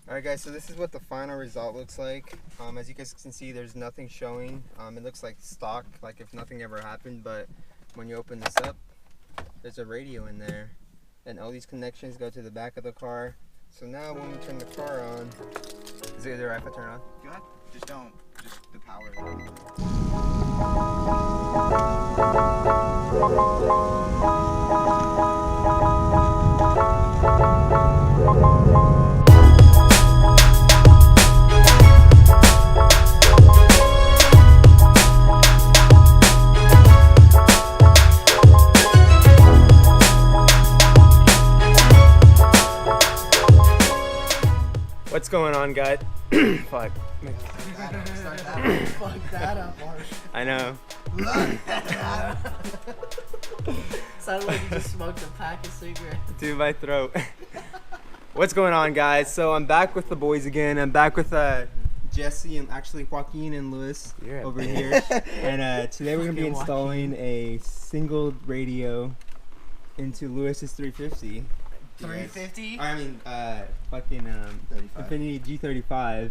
Alright guys, so this is what the final result looks like. As you guys can see, there's nothing showing. It looks like stock, like if nothing ever happened, but when you open this up, there's a radio in there. And all these connections go to the back of the car. So now when we turn the car on, is it right if I turn it on? Go ahead. Just the power. What's going on, guys? Fuck. Fuck that up, Marsh. I know. Sounded like you just smoked a pack of cigarettes. Dude, my throat. What's going on, guys? So I'm back with the boys again. I'm back with Jesse and actually Joaquin and Luis over here. And today we're gonna be installing a single radio into Luis's 350. 350? I mean, fucking Infiniti G35.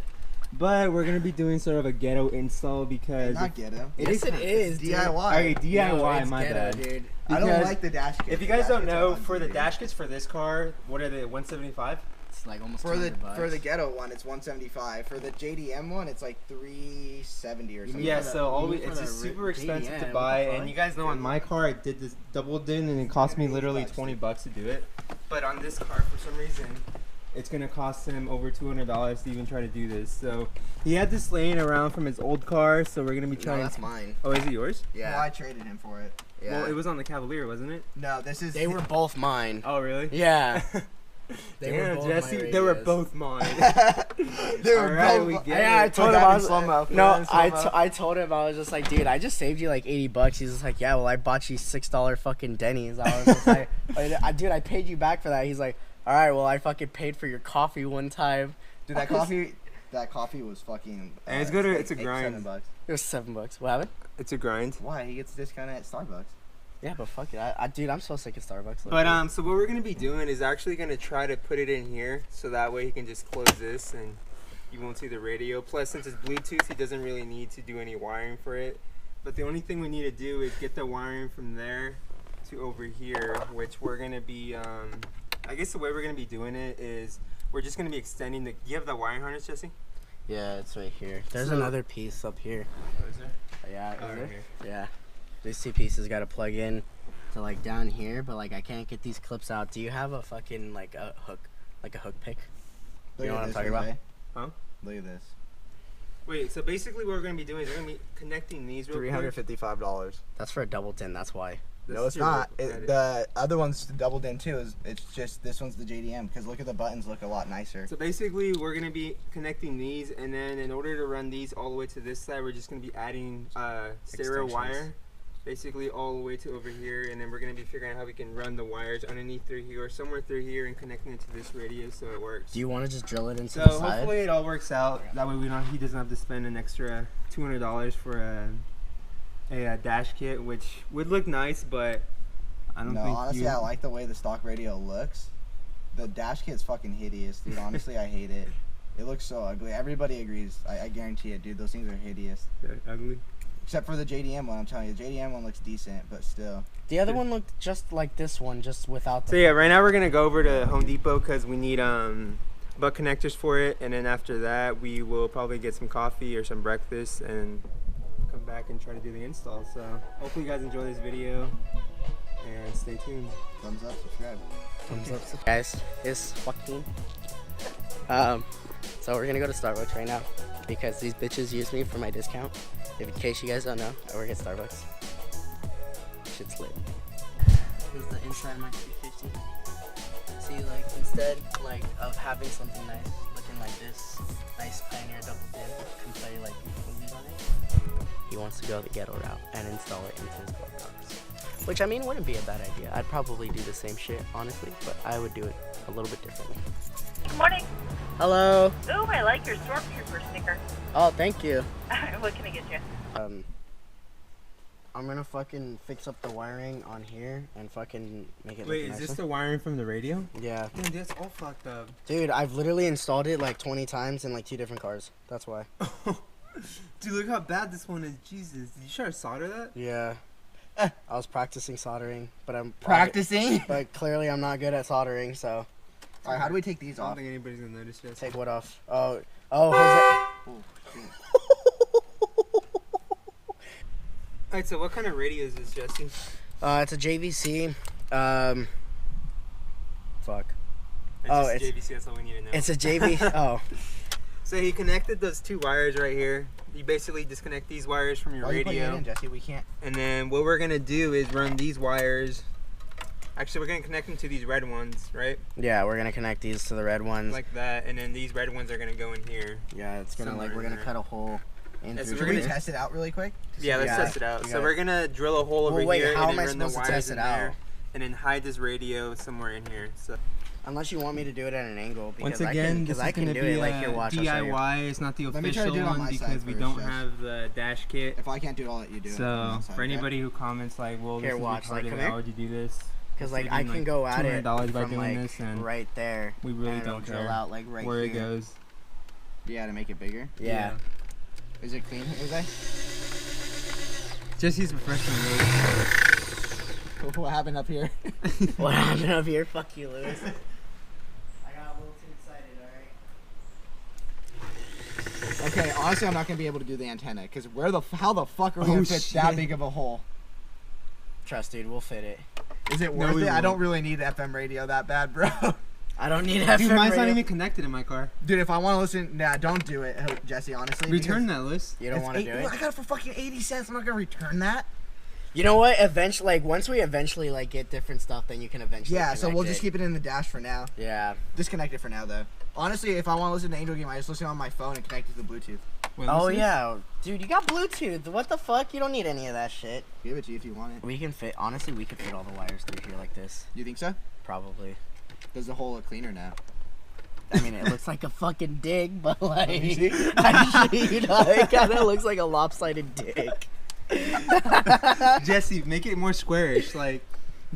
But we're gonna be doing sort of a ghetto install because not ghetto. Yes, it is. DIY. Okay, DIY, No, my ghetto, bad. Dude. I don't like the dash kit. If you guys don't know, for the dash kits for this car, what are they? 175. It's like almost for the $200. ghetto one, it's 175. For the JDM one, it's like 370 or something. Yeah, for so the- it's just super expensive JDM, to what buy, the and fuck? you guys know on my car I did this doubled in, and it cost me literally 20 bucks to do it. But on this car, for some reason, it's gonna cost him over $200 to even try to do this. So he had this laying around from his old car, so we're gonna be trying. No, that's mine. Oh, is it yours? Yeah. Well, I traded him for it. Yeah. Well, it was on the Cavalier, wasn't it? No, this is. They were both mine. Oh, really? Yeah. Damn, Jesse, they were both mine. They were Alright, both. we get Yeah, I it. told him I was slow-mo. no. I told him I was just like, dude, I just saved you like $80. He's just like, yeah, well, I bought you $6 fucking Denny's. I was just like, dude, I paid you back for that. He's like, all right, well, I fucking paid for your coffee one time. Dude, that coffee was fucking. And it's good. It's a $8, grind. $7. It was $7. What happened? It's a grind. Why? He gets a discount at Starbucks. Yeah, but fuck it. Dude, I'm so sick of Starbucks. But so what we're gonna be doing is actually gonna try to put it in here, so that way he can just close this and you won't see the radio. Plus, since it's Bluetooth, he doesn't really need to do any wiring for it. But the only thing we need to do is get the wiring from there to over here, which we're gonna be. I guess the way we're gonna be doing it is we're just gonna be extending the. Do you have the wiring harness, Jesse? yeah, it's right here. There's So- another piece up here. Oh, is there? Yeah, Oh, right here. yeah. These two pieces got to plug in to like down here, but like I can't get these clips out. Do you have a fucking like a hook pick? Look You know at what I'm this, talking about? Jose. Huh? Look at this. Wait. So basically, what we're gonna be doing is we're gonna be connecting these. Real quick. $355. That's for a double tin. That's why. This No, is it's your not. edit. The other one's doubled in too. It's just this one's the JDM because look at the buttons look a lot nicer. So basically, we're gonna be connecting these, and then in order to run these all the way to this side, we're just gonna be adding stereo Extensions. wire, basically all the way to over here, and then we're gonna be figuring out how we can run the wires underneath through here or somewhere through here and connecting it to this radio so it works. Do you want to just drill it into So the side? hopefully it all works out. That way he doesn't have to spend an extra $200 for a dash kit, which would look nice, but I don't No, think honestly, I like the way the stock radio looks. The dash kit's fucking hideous, dude. Honestly, I hate it. It looks so ugly. Everybody agrees. I guarantee it, dude. Those things are hideous. They're ugly. Except for the JDM one. I'm telling you, the JDM one looks decent, but still. The other one looked just like this one, just without the. So yeah, right now we're gonna go over to Home Depot because we need butt connectors for it, and then after that we will probably get some coffee or some breakfast and come back and try to do the install. So hopefully you guys enjoy this video and stay tuned. Thumbs up, subscribe. Thumbs up, guys. It's Joaquin. So we're gonna go to Starbucks right now because these bitches use me for my discount. If in case you guys don't know, I work at Starbucks. Shit's lit. This is the inside of my 350. See, like instead, like of having something nice, looking like this, nice Pioneer double din, can play like movies on it. He wants to go the ghetto route and install it into his golf cars. Which I mean wouldn't be a bad idea. I'd probably do the same shit, honestly, but I would do it a little bit differently. Good morning. Hello. Ooh, I like your Stormtrooper sticker. Oh, thank you. What can I get you? I'm gonna fucking fix up the wiring on here and fucking make it. Wait, look is nicer. this the wiring from the radio? Yeah. Dude, that's all fucked up. Dude, I've literally installed it like 20 times in like 2 different cars. That's why. Dude, look how bad this one is. Jesus, did you try to solder that? Yeah. I was practicing soldering, but I'm Practicing? But clearly I'm not good at soldering, so Alright, how do we take these I don't off? think anybody's gonna notice this. take what off? Oh, Jose. Oh, shit. Alright, so what kind of radio is this, Jesse? It's a JVC. Fuck. It's it's- JVC, that's all we need to know. It's a JV. Oh. So he connected those 2 wires right here. You basically disconnect these wires from your Why are you putting it radio. in, Jesse? We can't. And then what we're gonna do is run these wires. Actually, we're gonna connect them to these red ones, right? Yeah, we're gonna connect these to the red ones. Like that, and then these red ones are gonna go in here. Yeah, it's gonna somewhere like we're in gonna there. cut a hole in Yeah, so through. Should we're we gonna- test it out really quick? Yeah, let's Yeah, test it out. you So got we're gonna drill a hole over Well, wait, here how and am I then run the supposed to wires test in it out? there, and then hide this radio somewhere in here. So Unless you want me to do it at an angle, because once again, because this I is can gonna do be it like a here. Watch, I'll show you. DIY. It's not the Let me try to official do it on one my side because we first, don't Jess. have the dash kit. If I can't do it, I'll let you do it. on So my side, for okay? anybody who comments like, "Well, Here, this is watch, like, retarded, come how here. would you do this?" Because like saving, I can go at it $200 by from doing like this, and right there. we really and it'll don't drill care out like right where here. it goes. Yeah, to make it bigger. Yeah. Is it clean, Jose? Just use professional. What happened up here? What happened up here? Fuck you, Lewis. I got a little too excited. All right. Okay, honestly, I'm not gonna be able to do the antenna because how the fuck are we Oh, gonna fit that shit. big of a hole? Trust, dude, we'll fit it. Is it No, worth we it? I won't. don't really need FM radio that bad, bro. I don't need FM Dude, mine's not radio. even connected in my car. Dude, if I want to listen, nah, don't do it, Jesse. Honestly, Return that list. You don't want to do it. I got it for fucking 80 cents. I'm not gonna return that. You know what? Eventually, like once we eventually like get different stuff, then you can eventually. Yeah, so we'll connect just it. keep it in the dash for now. Yeah. Disconnect it for now, though. Honestly, if I want to listen to Angel Game, I just listen on my phone and connect it to the Bluetooth. Wait, Oh listen. yeah, dude, you got Bluetooth. What the fuck? You don't need any of that shit. Give it to you if you want it. We can fit. Honestly, we could fit all the wires through here like this. You think so? Probably. Does the hole look cleaner now? I mean, it looks like a fucking dig, but like, me see. actually, you know, it kind of looks like a lopsided dick. Jesse, make it more squarish. Like,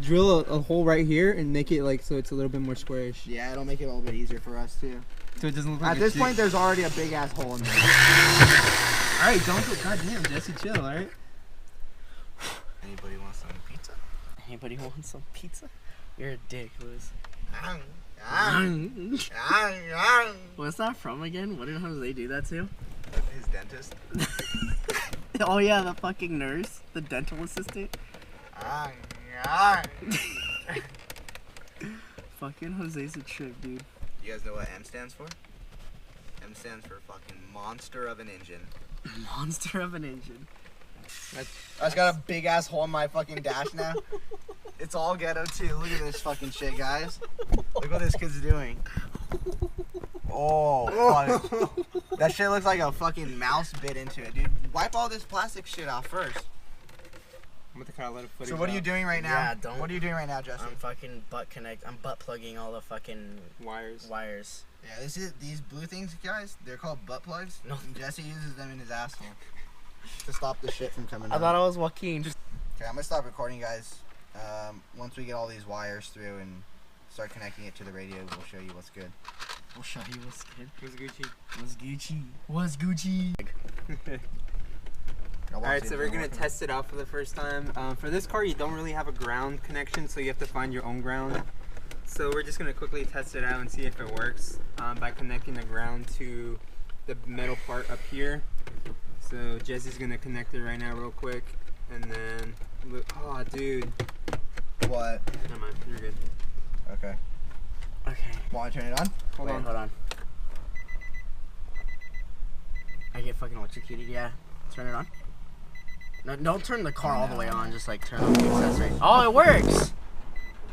drill a hole right here and make it like so it's a little bit more squarish. Yeah, it'll make it a little bit easier for us too. So it doesn't look like At a this dick. point, there's already a big ass hole in there. All right, don't go. Goddamn, Jesse, chill. All right. Anybody want some pizza? Anybody want some pizza? You're a dick, Liz. What's that from again? What did Jose do that to? His dentist. Oh yeah, the fucking nurse, the dental assistant. Fucking Jose's a trip, dude. You guys know what M stands for? M stands for fucking monster of an engine. Monster of an engine. I just got a big ass hole in my fucking dash now. It's all ghetto too. Look at this fucking shit, guys. Look what this kid's doing. Oh, fuck. That shit looks like a fucking mouse bit into it, dude. Wipe all this plastic shit off first. I'm gonna kind of let it footage So what are you out. doing right now? Yeah, don't- What are you doing right now, Justin? I'm fucking I'm butt plugging all the fucking Wires. wires. Yeah, these blue things, guys. They're called butt plugs. No. And Jesse uses them in his asshole to stop the shit from coming I out. thought I was Joaquin. Okay, I'm gonna stop recording, guys. Once we get all these wires through and start connecting it to the radio, we'll show you what's good. We'll show you what's good. Who's Gucci? What's Gucci? What's Gucci? All right, so we're gonna test it out for the first time. For this car, you don't really have a ground connection, so you have to find your own ground. So we're just gonna quickly test it out and see if it works by connecting the ground to the metal part up here. So Jesse's gonna connect it right now, real quick, and then look. Oh, dude. What? Never mind. You're good. Okay. Okay. Want to turn it on? Hold Wait, on. hold on. I get fucking electrocuted. Yeah. Turn it on. No, don't turn the car all the way on. Just like turn on the accessory. Oh, it works.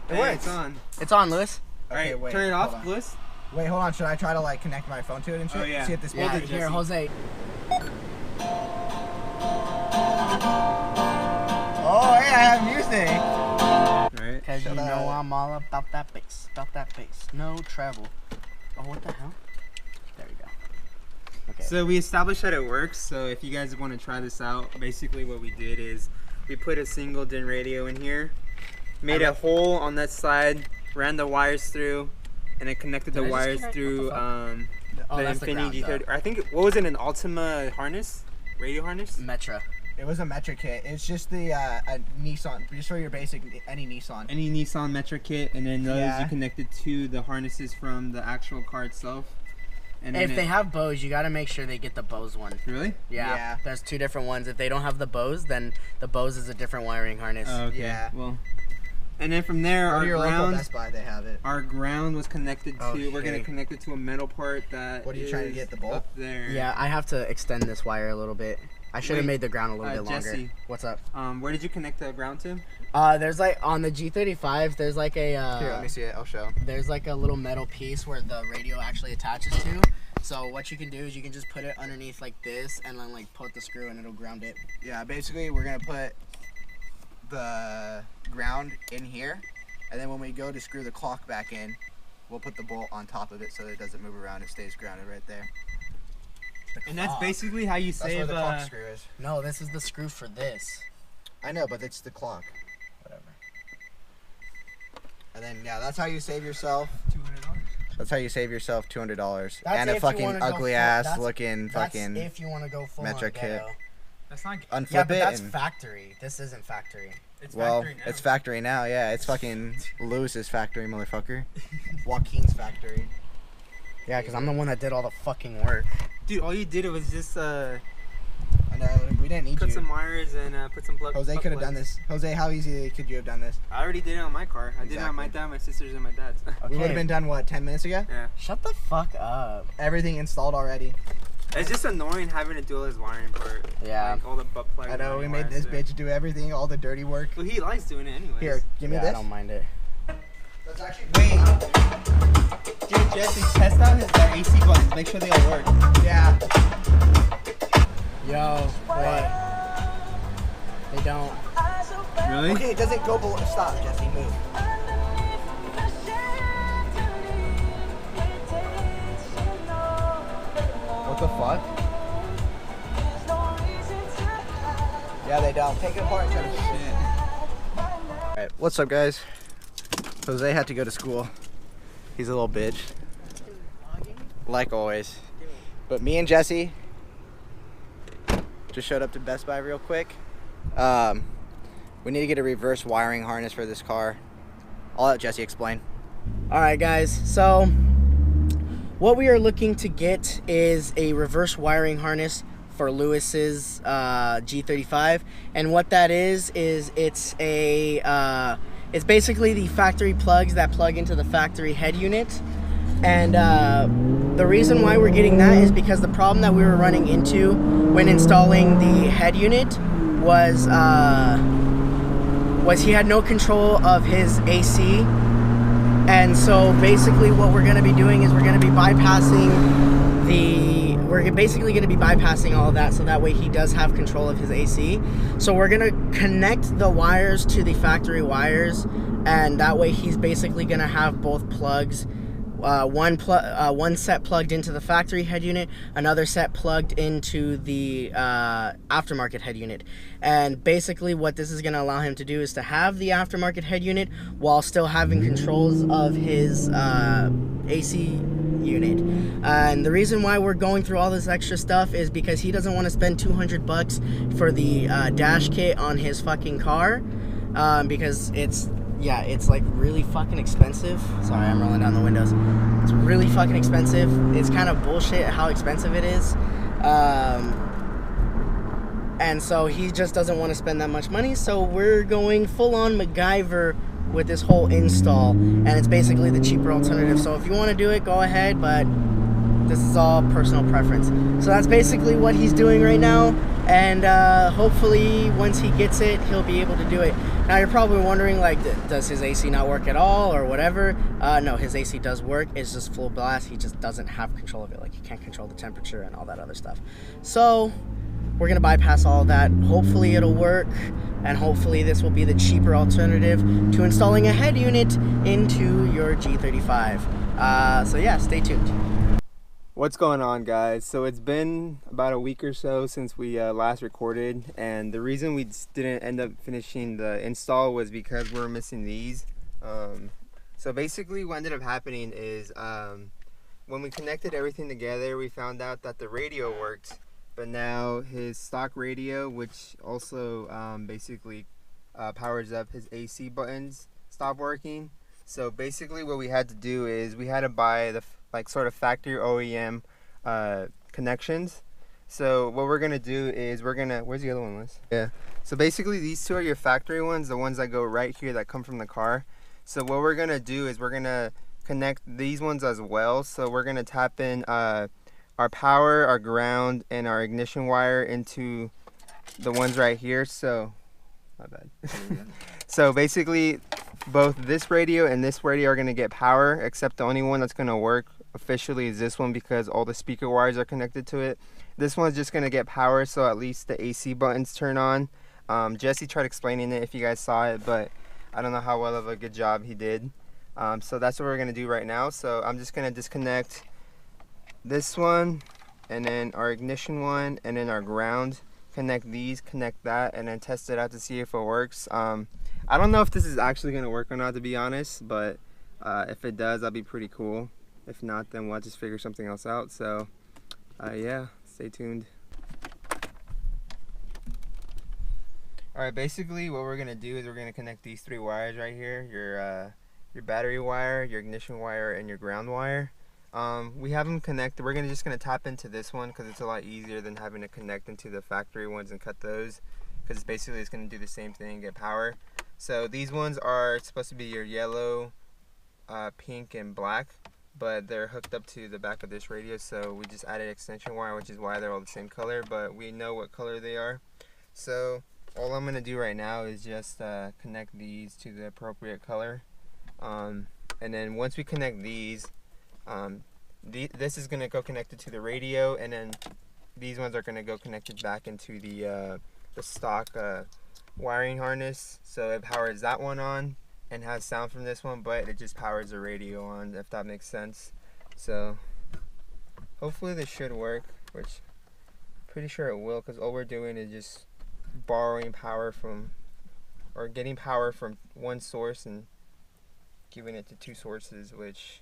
It Hey, works. It's on. It's on, Lewis. All right, wait, turn it hold off, on. Bliss. Wait, hold on. Should I try to like connect my phone to it and shit? Oh, yeah. See if this Yeah. works? Here, Jesse. Jose. Oh, hey, I have music. Right. Cause you Shut know up. I'm all about that bass. About that bass. No travel. Oh, what the hell? There we go. Okay. So we established that it works. So if you guys want to try this out, basically what we did is we put a single DIN radio in here, made a hole on that side, ran the wires through, and then connected the wires through the Infiniti G35. I think, what was it, an Ultima harness? Radio harness? Metra. It was a Metra kit. It's just the a Nissan, just for your basic, any Nissan. Any Nissan Metra kit, and then those you connected to the harnesses from the actual car itself. And if they have Bose, you gotta make sure they get the Bose one. Really? Yeah. There's 2 different ones. If they don't have the Bose, then the Bose is a different wiring harness. Oh, okay. Yeah. Well, and then from there, Or our your local ground, Best Buy, they have it. our ground was connected to. Okay. We're gonna connect it to a metal part that. What are you trying to get, the bolt? Up there? Yeah, I have to extend this wire a little bit. I should have made the ground a little bit longer. Jesse. What's up? Where did you connect the ground to? There's like on the G35. There's like a. Here, let me see it. I'll show. There's like a little metal piece where the radio actually attaches to. So what you can do is you can just put it underneath like this, and then like put the screw, and it'll ground it. Yeah, basically we're gonna put the ground in here, and then when we go to screw the clock back in, we'll put the bolt on top of it so that it doesn't move around. It stays grounded right there. And that's basically how you That's save. where the clock screw is. No, this is the screw for this. I know, but it's the clock. Whatever. And then yeah, that's how you save yourself $200. That's how you save yourself $200 That's and a if you fucking wanna go ugly full- ass that's- looking That's fucking if you want to go full Metra on kit. ghetto. That's not. unflip Yeah, but it. that's And, factory. This isn't factory. It's well, factory now. it's factory now. Yeah, it's fucking Lewis's factory, motherfucker. Joaquin's factory. Yeah, because I'm the one that did all the fucking work. Dude, all you did was just I know we didn't need cut you. some wires and put some plug. Jose plug could have done plugs. this. Jose, how easy could you have done this? I already did it on my car. I did it on my Exactly. dad, my sisters, and my dad's. We would have been done what, 10 minutes ago? Yeah. Shut the fuck up. Everything installed already. It's just annoying having to do all this wiring part. Yeah. Like all the butt plugs. I know we and made wires this there. bitch do everything, all the dirty work. Well, he likes doing it anyways. Here, give me Yeah, this. I don't mind it. That's actually Wait. Dude, Jesse, test out his AC buttons. Make sure they all work. Yeah. Yo, wait. They don't. Really? Okay, it doesn't go below. Stop, Jesse, move. What the fuck? Yeah, they don't. Take it apart and try to fix it. Alright, what's up, guys? Jose had to go to school. He's a little bitch. Like always. But me and Jesse just showed up to Best Buy real quick. We need to get a reverse wiring harness for this car. I'll let Jesse explain. Alright guys, so what we are looking to get is a reverse wiring harness for Lewis's G35, and what that is it's a it's basically the factory plugs that plug into the factory head unit. And the reason why we're getting that is because the problem that we were running into when installing the head unit was he had no control of his AC. And so basically what we're going to be doing is we're basically going to be bypassing all of that, so that way he does have control of his AC. So we're going to connect the wires to the factory wires, and that way he's basically going to have both plugs, one set plugged into the factory head unit, another set plugged into the aftermarket head unit. And basically what this is going to allow him to do is to have the aftermarket head unit while still having controls of his AC unit. And the reason why we're going through all this extra stuff is because he doesn't want to spend $200 for the dash kit on his fucking car, because it's like really fucking expensive. Sorry, I'm rolling down the windows. It's really fucking expensive. It's kind of bullshit how expensive it is. And so he just doesn't want to spend that much money. So we're going full on MacGyver with this whole install. And it's basically the cheaper alternative. So if you want to do it, go ahead. But this is all personal preference. So that's basically what he's doing right now. And hopefully once he gets it, he'll be able to do it. Now you're probably wondering, like, does his AC not work at all or whatever? No, his AC does work. It's just full blast. He just doesn't have control of it. Like, he can't control the temperature and all that other stuff. So we're going to bypass all of that. Hopefully it'll work. And hopefully this will be the cheaper alternative to installing a head unit into your G35. So yeah, stay tuned. What's going on, guys? So it's been about a week or so since we last recorded, and the reason we didn't end up finishing the install was because we were missing these. So basically what ended up happening is when we connected everything together, we found out that the radio worked, but now his stock radio, which also basically powers up his AC buttons, stopped working. So basically what we had to do is we had to buy the sort of factory OEM connections. So what we're gonna do is where's the other one, Liz? Yeah. So basically these two are your factory ones, the ones that go right here that come from the car. So what we're gonna do is we're gonna connect these ones as well. So we're gonna tap in our power, our ground, and our ignition wire into the ones right here. So my bad. So basically both this radio and this radio are going to get power, except the only one that's going to work officially is this one because all the speaker wires are connected to it. This one's just going to get power, so at least the AC buttons turn on. Jesse tried explaining it if you guys saw it, but I don't know how well of a good job he did. So that's what we're going to do right now. So I'm just going to disconnect this one, and then our ignition one, and then our ground. Connect these, connect that, and then test it out to see if it works. I don't know if this is actually going to work or not, to be honest, but if it does, that'd be pretty cool. If not, then we'll just figure something else out. So yeah, stay tuned. Alright, basically what we're going to do is we're going to connect these three wires right here, your battery wire, your ignition wire, and your ground wire. We have them connected. We're just gonna tap into this one because it's a lot easier than having to connect into the factory ones and cut those, because basically it's gonna do the same thing, get power. So these ones are supposed to be your yellow, pink, and black, but they're hooked up to the back of this radio, so we just added extension wire, which is why they're all the same color, but we know what color they are. So all I'm gonna do right now is just connect these to the appropriate color, and then once we connect these, this is going to go connected to the radio, and then these ones are going to go connected back into the stock wiring harness. So it powers that one on and has sound from this one, but it just powers the radio on, if that makes sense. So hopefully this should work, which I'm pretty sure it will, because all we're doing is just borrowing power from, or getting power from one source and giving it to two sources, which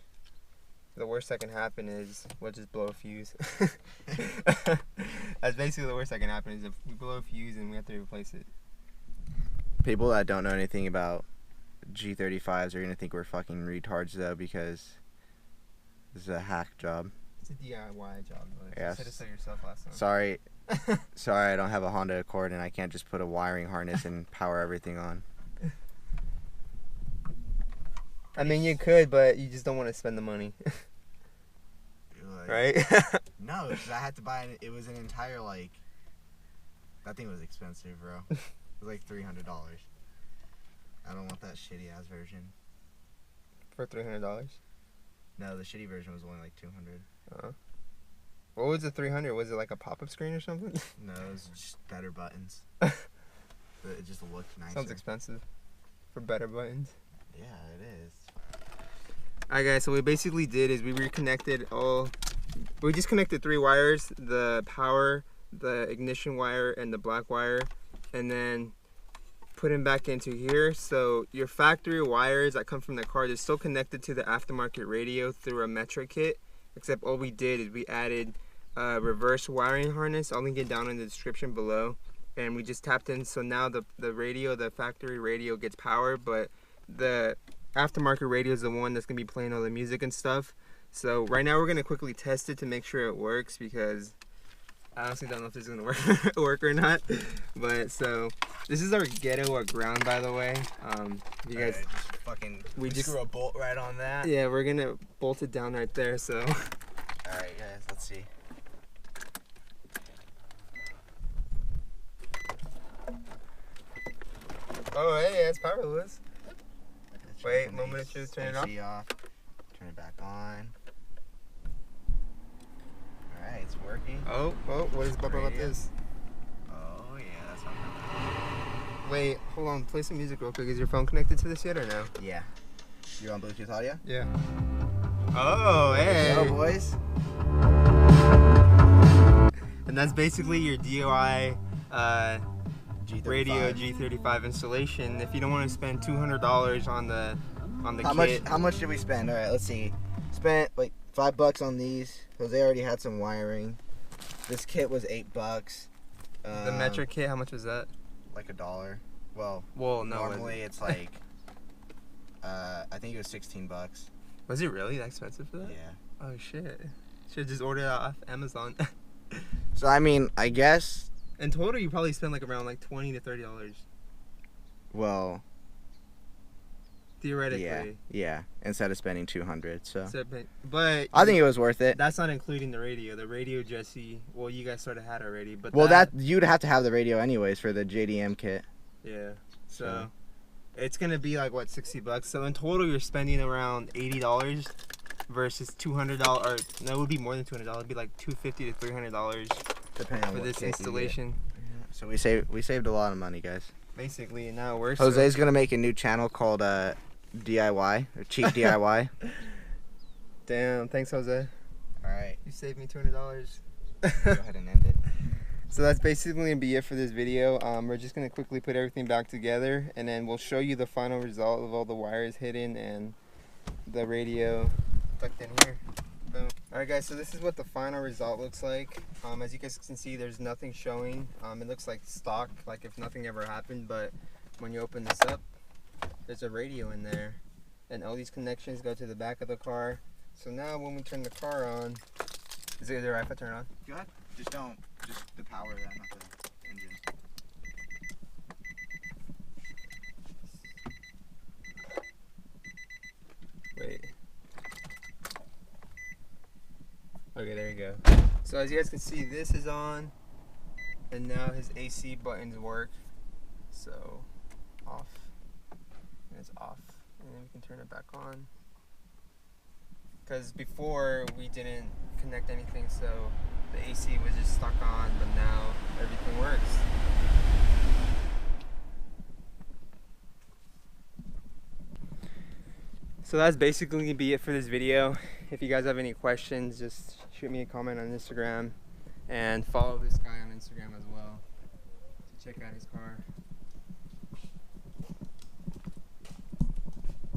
the worst that can happen is we'll just blow a fuse. That's basically the worst that can happen, is if we blow a fuse and we have to replace it. People that don't know anything about G35s are gonna think we're fucking retards though, because this is a hack job. It's a DIY job, but yes. You said it so yourself last time. Sorry. Sorry, I don't have a Honda Accord and I can't just put a wiring harness and power everything on. I mean, you could, but you just don't want to spend the money. Right? No, because I had to buy it. It was an entire, that thing was expensive, bro. It was like $300. I don't want that shitty ass version. For $300? No, the shitty version was only like $200. What was the 300? Was it like a pop-up screen or something? No, it was just better buttons. It just looked nicer. Sounds expensive. For better buttons. Yeah, it is. Alright guys, so what we basically did is we just connected three wires, the power, the ignition wire, and the black wire, and then put them back into here. So your factory wires that come from the car, they're still connected to the aftermarket radio through a Metra kit, except all we did is we added a reverse wiring harness. I'll link it down in the description below, and we just tapped in. So now the radio, the factory radio, gets power, but the aftermarket radio is the one that's going to be playing all the music and stuff. So right now we're going to quickly test it to make sure it works, because I honestly don't know if this is going to work or not. But so this is our ghetto, our ground, by the way. You guys, just fucking we just screw a bolt right on that. Yeah, we're going to bolt it down right there. So alright guys, let's see. Oh hey, it's powerless. Wait, moment of truth, turn it off. Turn it back on. Alright, it's working. Oh, what is bubble about this? Oh yeah, that's not bad. Wait, hold on, play some music real quick. Is your phone connected to this yet or no? Yeah. You're on Bluetooth audio? Yeah. Oh, hey. There we go, boys. And that's basically your DIY G35. radio G35 installation. If you don't want to spend $200 on the kit. How much did we spend? All right, let's see. Spent like $5 on these. Jose already had some wiring. This kit was $8. The Metra kit, how much was that? Like $1. Well, no. normally it's like I think it was $16. Was it really that expensive for that? Yeah. Oh shit. Should just order it off Amazon. So I mean, I guess. In total, you probably spend like around like $20 to $30. Well. Theoretically. Yeah. Instead of spending $200, so. But I think it was worth it. that's not including the radio. The radio, Jesse. Well, you guys sort of had already, but Well, that you'd have to have the radio anyways for the JDM kit. Yeah. So it's gonna be like what, $60. So in total, you're spending around $80 versus $200. Or no, it would be more than $200. It'd be like $250 to $300 Depending on for what this kit you get. installation. Yeah. So we saved a lot of money, guys. Basically, and now it works. Jose's gonna make a new channel called DIY or cheap DIY. Damn, thanks, Jose. All right. You saved me $200. Go ahead and end it. So that's basically gonna be it for this video. We're just gonna quickly put everything back together, and then we'll show you the final result of all the wires hidden and the radio tucked in here. Boom. All right, guys. So this is what the final result looks like. As you guys can see, there's nothing showing. It looks like stock, like if nothing ever happened. But when you open this up, there's a radio in there, and all these connections go to the back of the car. So now when we turn the car on, is it alright if I turn it on? Go ahead. Just the power of that, not the engine. Wait. Okay, there you go. So as you guys can see, this is on, and now his AC buttons work. So off, and it's off, and then we can turn it back on. Because before we didn't connect anything, so the AC was just stuck on, but now everything works. So that's basically gonna be it for this video. If you guys have any questions, just shoot me a comment on Instagram, and follow this guy on Instagram as well to check out his car.